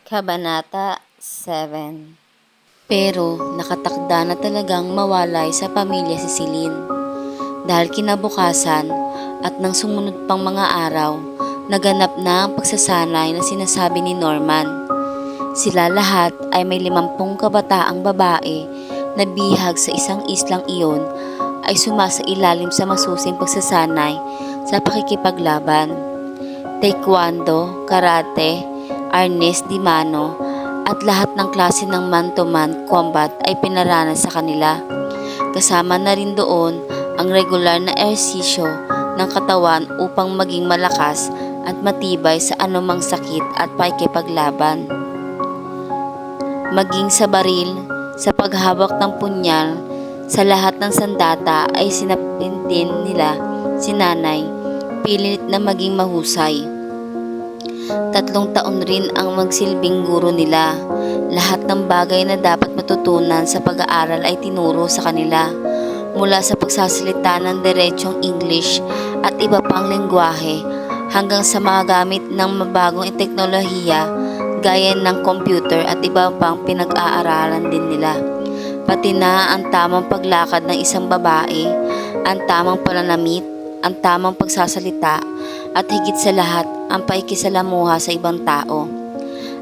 Kabanata 7. Pero nakatakda na talagang mawalay sa pamilya si Celine. Dahil kinabukasan at nang sumunod pang mga araw, naganap na ang pagsasanay na sinasabi ni Norman. Sila lahat ay may 50 kabataang babae na bihag sa isang islang iyon ay sumasailalim sa masusing pagsasanay sa pakikipaglaban. Taekwondo, karate, arnes di mano at lahat ng klase ng man-to-man combat ay pinaranas sa kanila. Kasama na rin doon ang regular na ehersisyo ng katawan upang maging malakas at matibay sa anumang sakit at pakikipaglaban. Maging sa baril, sa paghawak ng punyal, sa lahat ng sandata ay sinapintin nila si nanay, pilit na maging mahusay. 3 taon rin ang magsilbing guro nila. Lahat ng bagay na dapat matutunan sa pag-aaral ay tinuro sa kanila. Mula sa pagsasalita ng diretsong English at iba pang lengguwahe hanggang sa mga gamit ng mabagong teknolohiya gaya ng computer at iba pang pinag-aaralan din nila. Pati na ang tamang paglakad ng isang babae, ang tamang pananamit, ang tamang pagsasalita at higit sa lahat ang paikisalamuha sa ibang tao.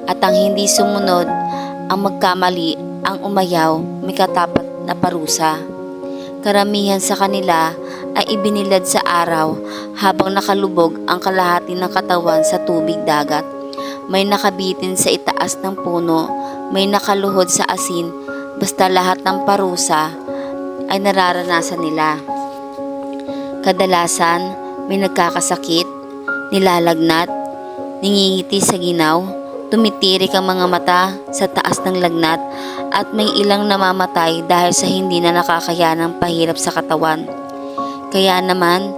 At ang hindi sumunod, ang magkamali, ang umayaw, may katapat na parusa. Karamihan sa kanila ay ibinilad sa araw habang nakalubog ang kalahati ng katawan sa tubig dagat. May nakabitin sa itaas ng puno, may nakaluhod sa asin, basta lahat ng parusa ay nararanasan nila. Kadalasan, may nagkakasakit, nilalagnat, ningingiti sa ginaw, tumitirik ang mga mata sa taas ng lagnat at may ilang namamatay dahil sa hindi na nakakayanang pahirap sa katawan. Kaya naman,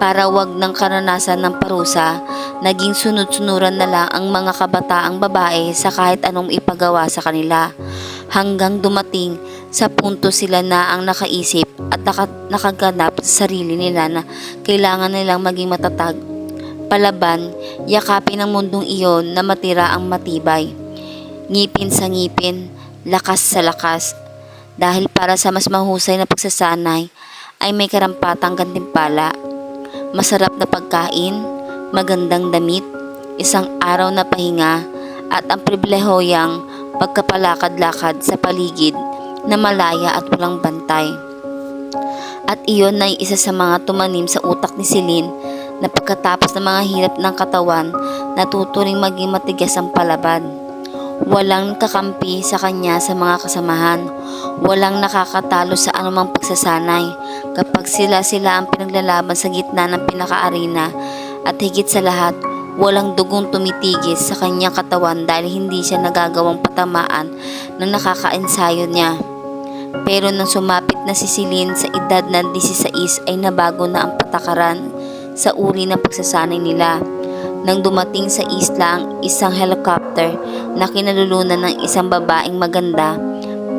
para wag ng karanasan ng parusa, naging sunod-sunuran na lang ang mga kabataang babae sa kahit anong ipagawa sa kanila, hanggang dumating sa punto sila na ang nakaisip at nakaganap sa sarili nila na kailangan nilang maging matatag, palaban, yakapin ang mundong iyon na matira ang matibay, ngipin sa ngipin, lakas sa lakas, dahil para sa mas mahusay na pagsasanay ay may karampatang gantimpala, masarap na pagkain, magandang damit, isang araw na pahinga at ang pribilehoyang pagkapalakad-lakad sa paligid na malaya at walang bantay. At iyon ay isa sa mga tumanim sa utak ni Celine na pagkatapos ng mga hirap ng katawan, natuturing maging matigas ang palaban. Walang kakampi sa kanya sa mga kasamahan. Walang nakakatalo sa anumang pagsasanay kapag sila ang pinaglalaban sa gitna ng pinaka-arena. At higit sa lahat, walang dugong tumitigis sa kanyang katawan dahil hindi siya nagagawang patamaan ng nakakaensayo niya. Pero nang sumapit na si Celine sa edad na 16 ay nabago na ang patakaran sa uri ng pagsasanay nila. Nang dumating sa isla ang isang helicopter na kinalulunan ng isang babaeng maganda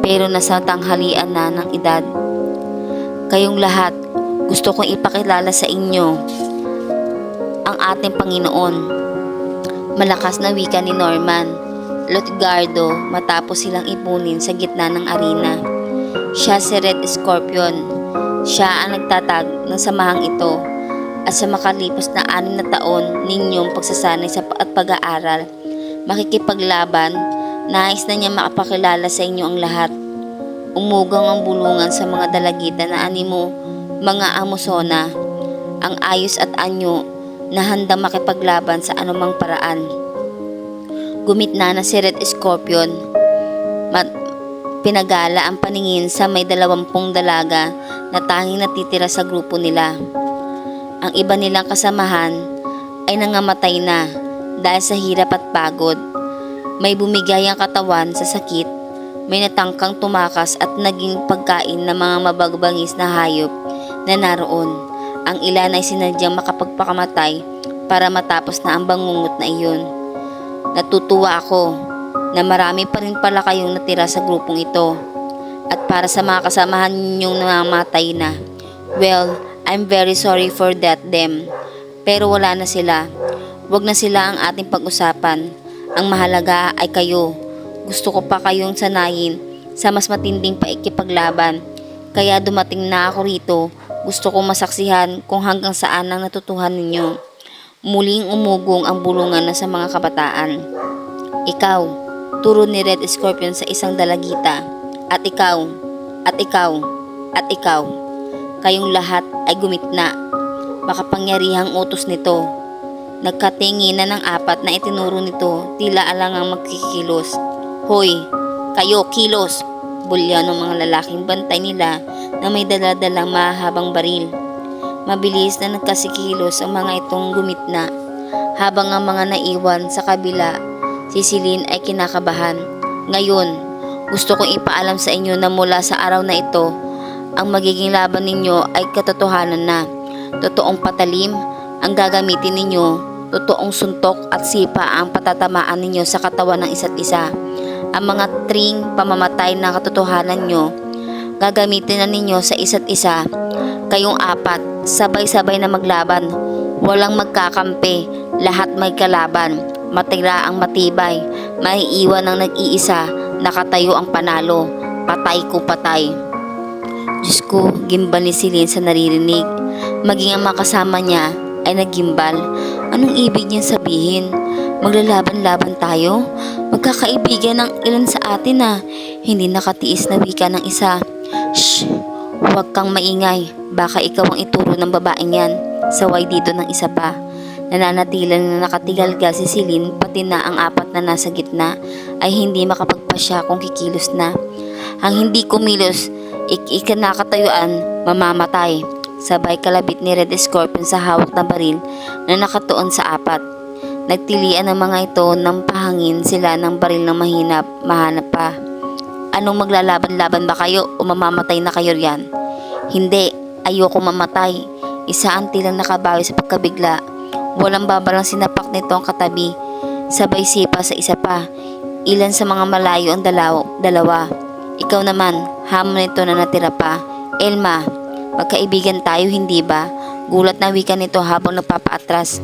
pero nasa tanghalian na ng edad. Kayong lahat, gusto kong ipakilala sa inyo ang ating Panginoon. Malakas na wika ni Norman Lutgardo matapos silang ipunin sa gitna ng arena. Siya si Red Scorpion. Siya ang nagtatag ng samahang ito. At sa makalipas na 6 na taon ninyong pagsasanay sa at pag-aaral, makikipaglaban, nais na niya makapakilala sa inyo ang lahat. Umugang ang bulungan sa mga dalagitan na animo, mga Amazona, ang ayos at anyo na handang makipaglaban sa anumang paraan. Gumitna na si Red Scorpion. Pinagala ang paningin sa may 20 dalaga na tanging natitira sa grupo nila. Ang iba nilang kasamahan ay nangamatay na dahil sa hirap at pagod. May bumigay ang katawan sa sakit, may natangkang tumakas at naging pagkain ng mga mabagbangis na hayop na naroon. Ang ilan ay sinadyang makapagpakamatay para matapos na ang bangungot na iyon. Natutuwa ako na marami pa rin pala kayong natira sa grupong ito. At para sa mga kasamahan ninyong namamatay na, well, I'm very sorry for that them. Pero wala na sila. Huwag na sila ang ating pag-usapan. Ang mahalaga ay kayo. Gusto ko pa kayong sanayin sa mas matinding paikipaglaban. Kaya dumating na ako rito. Gusto kong masaksihan kung hanggang saan ang natutuhan ninyo. Muling umugong ang bulungan na sa mga kabataan. Ikaw, turo ni Red Scorpion sa isang dalagita. At ikaw, at ikaw, at ikaw. Kayong lahat ay gumitna. Makapangyarihang utos nito. Nagkatinginan ng apat na itinuro nito, tila alangang magkikilos. Hoy, kayo kilos! Bulyaw ng mga lalaking bantay nila na may daladalang mahabang baril. Mabilis na nagkasikilos ang mga itong gumitna, habang ang mga naiwan sa kabila, si Celine ay kinakabahan. Ngayon, gusto kong ipaalam sa inyo na mula sa araw na ito, ang magiging laban ninyo ay katotohanan na. Totoong patalim ang gagamitin ninyo, totoong suntok at sipa ang patatamaan ninyo sa katawan ng isa't isa. Ang mga tring pamamatay na katotohanan nyo, gagamitin na ninyo sa isa't isa. Kayong apat, sabay-sabay na maglaban. Walang magkakampi, lahat may kalaban. Matira ang matibay, maiiwan ang nag-iisa, nakatayo ang panalo. Patay ko patay. Diyos ko, gimbal ni Celine sa naririnig. Maging ang makasama niya ay nagimbal. Anong ibig niyang sabihin? Maglalaban-laban tayo? Magkakaibigan ng ilan sa atin na hindi nakatiis na wika ng isa. Shh! Huwag kang maingay. Baka ikaw ang ituro ng babaeng yan. Saway dito ng isa pa. Nananatilan na nakatigalga si Celine, pati na ang apat na nasa gitna ay hindi makapagpasya kung kikilos na. Ang hindi kumilos, ikinakatayuan, mamamatay. Sabay kalabit ni Red Scorpion sa hawak na baril na nakatuon sa apat. Nagtilian ng mga ito ng pahangin sila ng baril na mahanap pa. Anong maglalaban-laban ba kayo o mamamatay na kayo riyan? Hindi, ayoko mamatay. Isa ang tilang nakabawi sa pagkabigla. Walang babalang sinapak nito ang katabi. Sabay sipa sa isa pa. Ilan sa mga malayo ang dalawa. Ikaw naman, hamon nito na natira pa. Elma, magkaibigan tayo hindi ba? Gulat na wika nito habang nagpapaatras.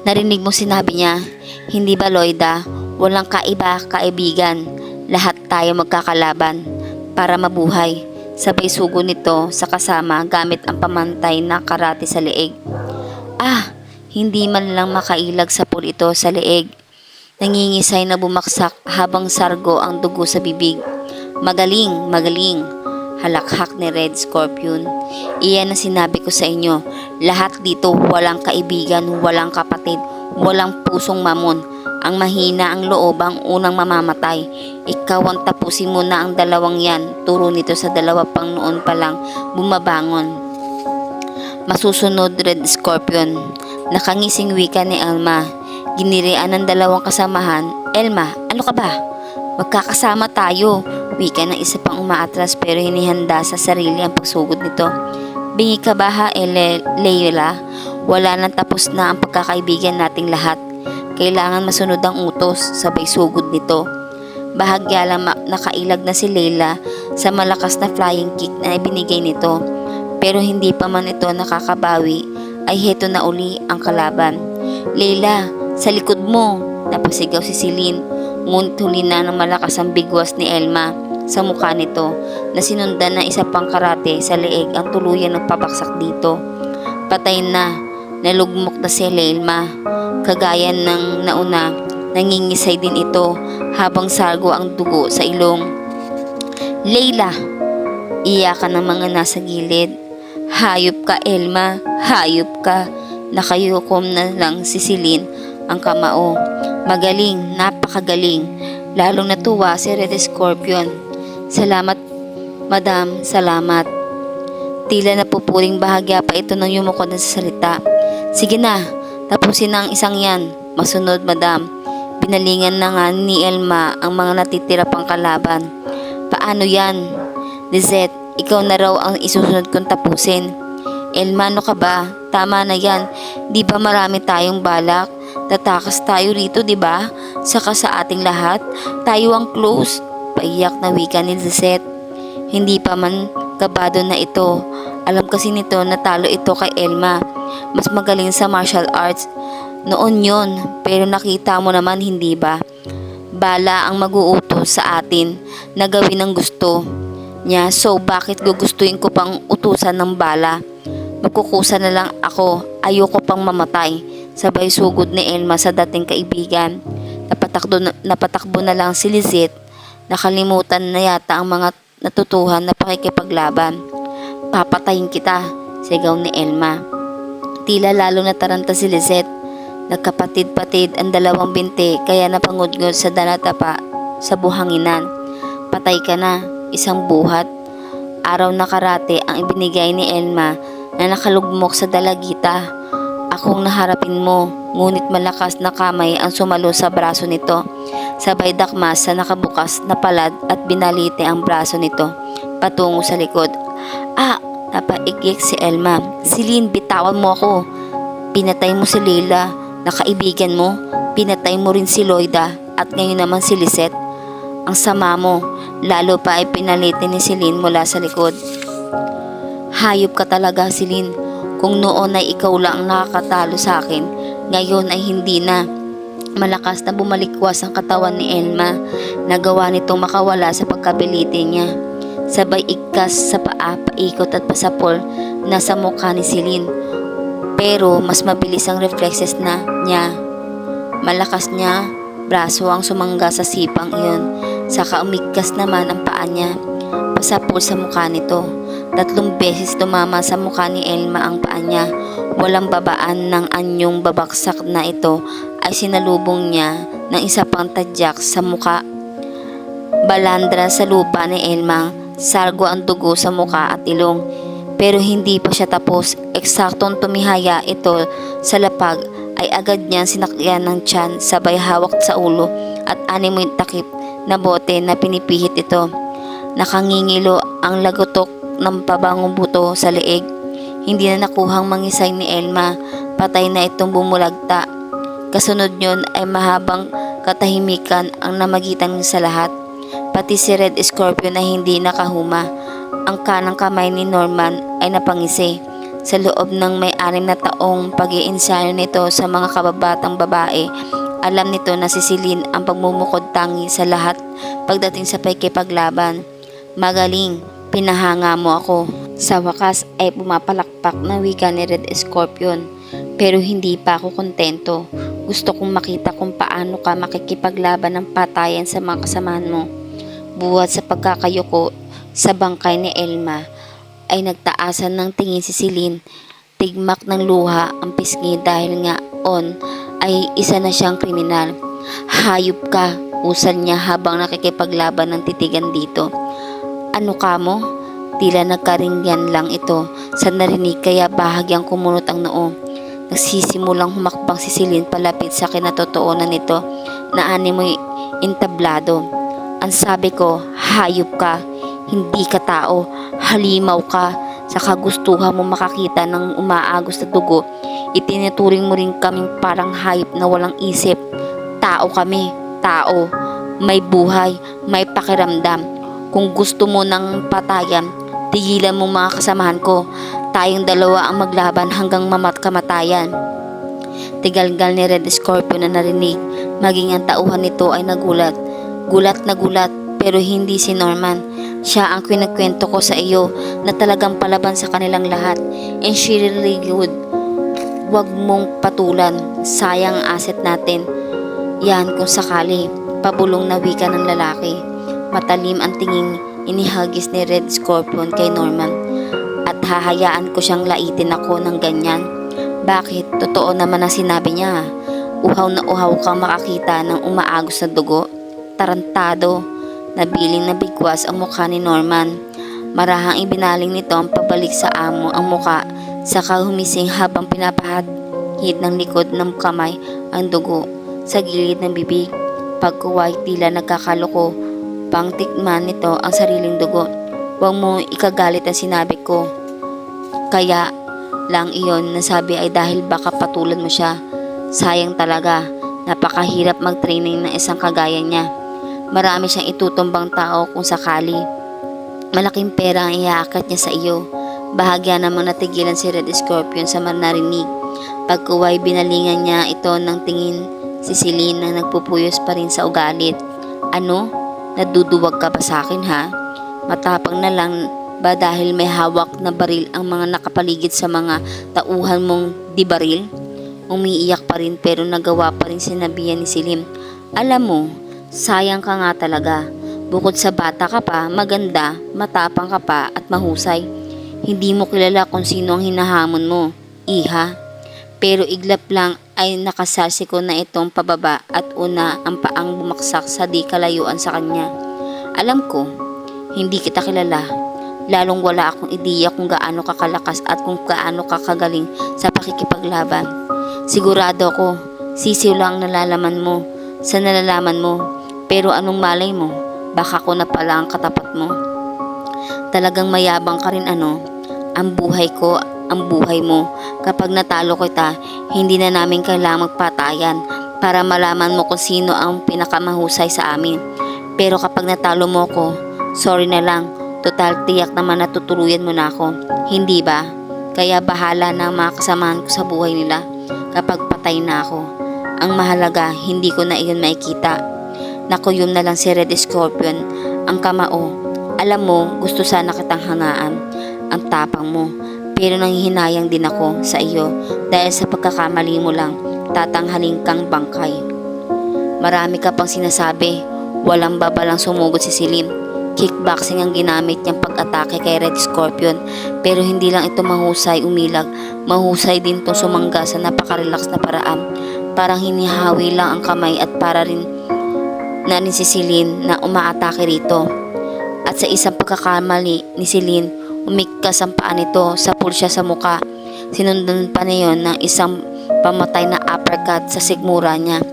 Narinig mo sinabi niya, hindi ba Loida? Walang kaibigan. Lahat tayo magkakalaban para mabuhay. Sabay sugo nito sa kasama gamit ang pamantay na karate sa leeg. Ah, hindi man lang makailag sa pool ito sa leeg. Nangingisay na bumaksak habang sargo ang dugo sa bibig. Magaling, magaling. Halakhak ni Red Scorpion. Iyan ang sinabi ko sa inyo. Lahat dito walang kaibigan, walang kapatid, walang pusong mamon. Ang mahina ang loob ang unang mamamatay. Ikaw ang tapusin mo na ang dalawang yan. Turo nito sa dalawa pang noon pa lang bumabangon. Masusunod Red Scorpion. Nakangising wika ni Elma. Ginirian ng dalawang kasamahan. Elma, ano ka ba? Magkakasama tayo. Wika ng isa pang umaatras pero hinihanda sa sarili ang pagsugod nito. Bingi ka ba ha, Leila? Wala nang tapos na ang pagkakaibigan nating lahat. Kailangan masunod ang utos, sabay sugod nito. Bahagya lang nakailag na si Leila sa malakas na flying kick na ibinigay nito. Pero hindi pa man ito nakakabawi, ay heto na uli ang kalaban. Leila, sa likod mo! Napasigaw si Celine. Ngunit huli na ng malakas ang bigwas ni Elma sa mukha nito na sinundan ng isa pang karate sa leeg ang tuluyan ng pabaksak dito. Patay na, nalugmok na si Elma. Kagaya ng nauna, nangingisay din ito habang sargo ang dugo sa ilong. Leila! Iyakan ng mga nasa gilid. Hayop ka Elma, hayop ka. Nakayukom na lang si Celine ang kamao. Magaling, napakagaling. Lalong natuwa si Red Scorpion. Salamat, madam, salamat. Tila napupuring bahagya pa ito nang yumukod na sa salita. Sige na, tapusin na ang isang yan. Masunod, madam. Binalingan na nga ni Elma ang mga natitira pang kalaban. Paano yan? Lizette, ikaw na raw ang isusunod kong tapusin. Elma, ano ka ba? Tama na yan. Di ba marami tayong balak? Tatakas tayo rito, di ba? Saka sa ating lahat, tayo ang close. Paiyak na wika ni Lizette. Hindi pa man kabado na ito. Alam kasi nito na talo ito kay Elma. Mas magaling sa martial arts. Noon yon, pero nakita mo naman hindi ba? Bala ang mag-uutos sa atin na gawin ang gusto niya, so bakit gugustuhin ko pang utusan ng bala? Magkukusa na lang ako, ayoko pang mamatay. Sabay sugod ni Elma sa dating kaibigan. Napatakbo na lang si Lizette. Nakalimutan na yata ang mga natutuhan na pakikipaglaban. Papatayin kita, sigaw ni Elma. Tila lalo nataranta si Lizette. Nagkapatid-patid ang dalawang binti kaya napangudngod sa dalatapa sa buhanginan. Patay ka na, isang buhat. Araw na karate ang ibinigay ni Elma na nakalugmok sa dalagita. Akong naharapin mo, ngunit malakas na kamay ang sumalo sa braso nito. Sabay dakmas sa nakabukas na palad at binalite ang braso nito patungo sa likod. Ah! Napaigik si Elma. Celine, bitawan mo ako. Pinatay mo si Leila na kaibigan mo. Pinatay mo rin si Loida at ngayon naman si Lisette. Ang sama mo. Lalo pa ay pinalite ni Celine mula sa likod. Hayop ka talaga, Celine. Kung noon ay ikaw lang ang nakakatalo sa akin, ngayon ay hindi na. Malakas na bumalikwas ang katawan ni Elma. Nagawa nitong makawala sa pagkabilite niya. Sabay igkas sa paa, paikot at pasapol na sa mukha ni Celine. Pero mas mabilis ang reflexes niya. Malakas niya, braso ang sumangga sa sipang iyon. Saka umigkas naman ang paa niya. Pasapol sa mukha nito. 3 beses tumama sa mukha ni Elma ang paa niya. Walang babaan ng anyong babaksak na ito ay sinalubong niya ng isa pang tadyak sa mukha. Balandra sa lupa ni Elma. Sargo ang dugo sa mukha at ilong. Pero hindi pa siya tapos. Eksaktong tumihaya ito sa lapag ay agad niyang sinakyan ng tiyan sabay hawak sa ulo at animoy takip na bote na pinipihit ito. Nakangingilo ang lagotok ng pabangong buto sa leeg. Hindi na nakuhang mangisay ni Elma. Patay na itong bumulagta. Kasunod nyon ay mahabang katahimikan ang namagitan sa lahat. Pati si Red Scorpion na hindi nakahuma. Ang kanang kamay ni Norman ay napangisi. Sa loob ng may 6 na taong pag-iensayo nito sa mga kababatang babae, alam nito na si Celine ang pagmumukod tangi sa lahat pagdating sa pakikipaglaban. Magaling, pinahanga mo ako. Sa wakas ay pumapalakpak na wika ni Red Scorpion. Pero hindi pa ako kontento. Gusto kong makita kung paano ka makikipaglaban ng patayan sa mga kasamahan mo. Buhat sa pagkakayuko sa bangkay ni Elma ay nagtaasan ng tingin si Celine. Tigmak ng luha ang pisngi dahil nga ay isa na siyang kriminal. Hayop ka, usal niya habang nakikipaglaban ng titigan dito. Ano ka mo? Tila nagkaringyan lang ito sa narinig kaya bahagyang kumunot ang noo. Nagsisimulang humakbang si Celine palapit sa kinatotoonan nito na animoy entablado. Ang sabi ko, hayop ka, hindi ka tao, halimaw ka. Sa kagustuhan mo makakita ng umaagos na dugo, itinuturing mo rin kaming parang hayop na walang isip. Tao kami, tao, may buhay, may pakiramdam. Kung gusto mo ng patayan, tigilan mo mga kasamahan ko. Tayong dalawa ang maglaban hanggang kamatayan. Tigalgal ni Red Scorpion na narinig, maging ang tauhan nito ay nagulat. Gulat na gulat, pero hindi si Norman. Siya ang kinagkwento ko sa iyo na talagang palaban sa kanilang lahat. And she really good. Huwag mong patulan. Sayang ang asset natin. Yan kung sakali. Pabulong na wika ng lalaki. Matalim ang tingin inihagis ni Red Scorpion kay Norman. At hahayaan ko siyang laitin ako ng ganyan. Bakit? Totoo naman ang sinabi niya. Uhaw na uhaw kang makakita ng umaagos na dugo. Tarantado. Nabiling na bigwas ang mukha ni Norman. Marahang ibinaling nito ang pabalik sa amo ang muka, saka humising habang pinapahid ng likod ng kamay ang dugo sa gilid ng bibig. Pagkuway tila nagkakaloko pang tikman nito ang sariling dugo. Huwag mo ikagalit ang sinabi ko. Kaya lang iyon nasabi ay dahil baka patulan mo siya. Sayang talaga, napakahirap mag-training ng isang kagaya niya. Marami siyang itutumbang tao kung sakali. Malaking pera ang iaakat niya sa iyo. Bahagya namang natigilan si Red Scorpion sa narinig. Pagkuway, binalingan niya ito ng tingin si Celine na nagpupuyos pa rin sa ugalit. Ano? Naduduwag ka ba sa akin ha? Matapang na lang ba dahil may hawak na baril ang mga nakapaligid sa mga tauhan mong di baril? Umiiyak pa rin pero nagawa pa rin sinabihan ni Celine. Alam mo, sayang ka nga talaga. Bukod sa bata ka pa, maganda, matapang ka pa at mahusay. Hindi mo kilala kung sino ang hinahamon mo, iha. Pero iglap lang ay nakasasi ko na itong pababa at una ang paang bumaksak sa di kalayuan sa kanya. Alam ko, hindi kita kilala. Lalong wala akong ideya kung gaano kakalakas at kung gaano kakagaling sa pakikipaglaban. Sigurado ako, sisiw lang ang nalalaman mo sa nalalaman mo. Pero anong malay mo? Baka ko na pala ang katapat mo. Talagang mayabang ka rin ano? Ang buhay ko, ang buhay mo. Kapag natalo kita, hindi na namin kailangang magpatayan para malaman mo kung sino ang pinakamahusay sa amin. Pero kapag natalo mo ko, sorry na lang. Total tiyak naman natutuluyan mo na ako. Hindi ba? Kaya bahala na ang mga kasamahan ko sa buhay nila kapag patay na ako. Ang mahalaga, hindi ko na iyon makikita. Nakuyom na lang si Red Scorpion, ang kamao. Alam mo, gusto sana kitang hangaan. Ang tapang mo. Pero nanghihinayang din ako sa iyo dahil sa pagkakamali mo lang, tatanghalin kang bangkay. Marami ka pang sinasabi. Walang babalang sumugod si Celine. Kickboxing ang ginamit niyang pag-atake kay Red Scorpion. Pero hindi lang ito mahusay umilag. Mahusay din itong sumangga sa napakarelax na paraan. Parang hinihawi lang ang kamay at para rin na ni si Celine na umaatake rito. At sa isang pagkakamali ni Celine, umigkas ang paa nito sa pulsya sa muka. Sinundan pa niyon ng isang pamatay na uppercut sa sikmura niya.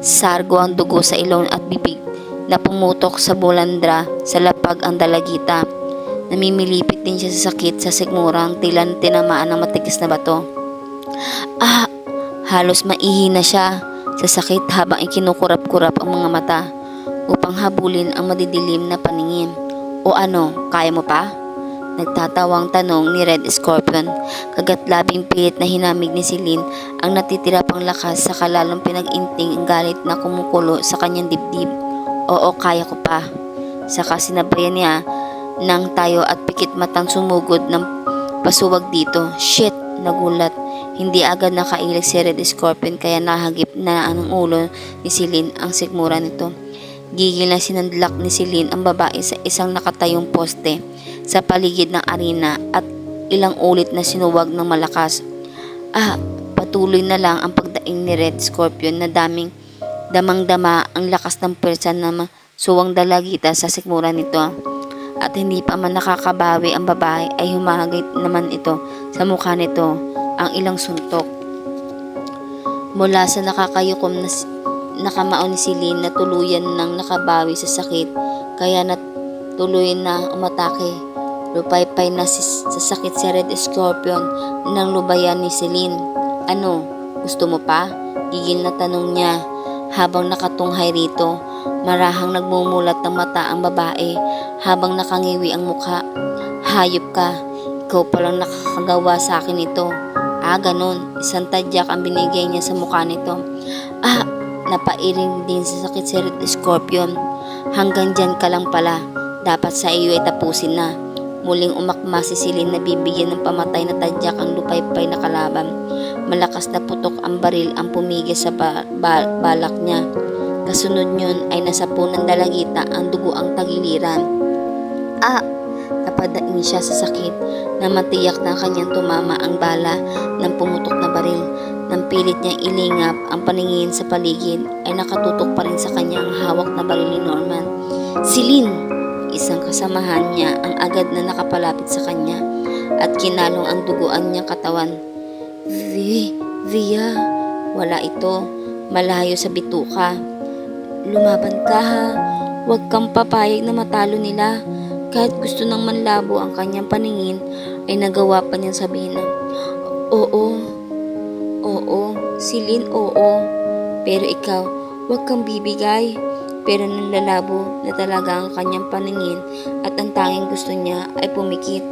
Sargo ang dugo sa ilong at bibig na pumutok sa bulandra sa lapag ang dalagita. Namimilipit din siya sa sakit sa sikmurang tila tinamaan ng matigas na bato. Halos maihi na siya sa sakit habang ikinukurap-kurap ang mga mata upang habulin ang madidilim na paningin. O ano, kaya mo pa? Nagtatawang tanong ni Red Scorpion. Kagat labing pilit na hinamig ni Celine ang natitira pang lakas sa kalalong pinag-inting ang galit na kumukulo sa kanyang dibdib. Oo, kaya ko pa. Saka sinabayan niya ng tayo at pikit matang sumugod ng pasuwag dito. Shit! Nagulat. Hindi agad nakailig si Red Scorpion kaya nahagip na ang ulo ni Celine ang sikmura nito. Gigil na sinandlak ni Celine ang babae sa isang nakatayong poste sa paligid ng arena at ilang ulit na sinuwag ng malakas. Patuloy na lang ang pagdaing ni Red Scorpion na damang-dama ang lakas ng pwersa na suwang dalagita sa sikmura nito. At hindi pa man nakakabawi ang babae ay humagit naman ito sa mukha nito ang ilang suntok. Mula sa nakakayukom na nakamaon ni Celine na tuluyan nang nakabawi sa sakit kaya natuloy na umatake. Lupaypay na sa sakit si Red Scorpion nang lubayan ni Celine. Ano, gusto mo pa? Gigil na tanong niya habang nakatunghay rito. Marahang nagmumulat ng mata ang babae habang nakangiwi ang mukha. Hayop ka, ikaw palang nakakagawa sa akin ito. Ganon, isang tadyak ang binigay niya sa mukha nito. Napailing din sa sakit si Red Scorpion. Hanggang dyan ka lang pala. Dapat sa iyo ay tapusin na. Muling umakma si Celine na bibigyan ng pamatay na tadyak ang lupaypay na kalaban. Malakas na putok ang baril ang pumigil sa balak niya. Kasunod yun ay nasapo ng dalagita ang dugo ang tagiliran. Napadaing siya sa sakit na matiyak na kanyang tumama ang bala ng pumutok na baril. Nang pilit niyang ilingap ang paningin sa paligid ay nakatutok pa rin sa kanya ang hawak na baril ni Norman. Celine! Isang kasamahan niya ang agad na nakapalapit sa kanya at kinalong ang duguan niyang katawan. Via, wala ito. Malayo sa bituka. Lumaban ka ha. Huwag kang papayag na matalo nila. Kahit gusto nang manlabo ang kanyang paningin ay nagawa pa niyang sabihin na, Oo, Celine, oo. Pero ikaw, huwag kang bibigay. Pero nanlalabo na talaga ang kanyang paningin at ang tanging gusto niya ay pumikit.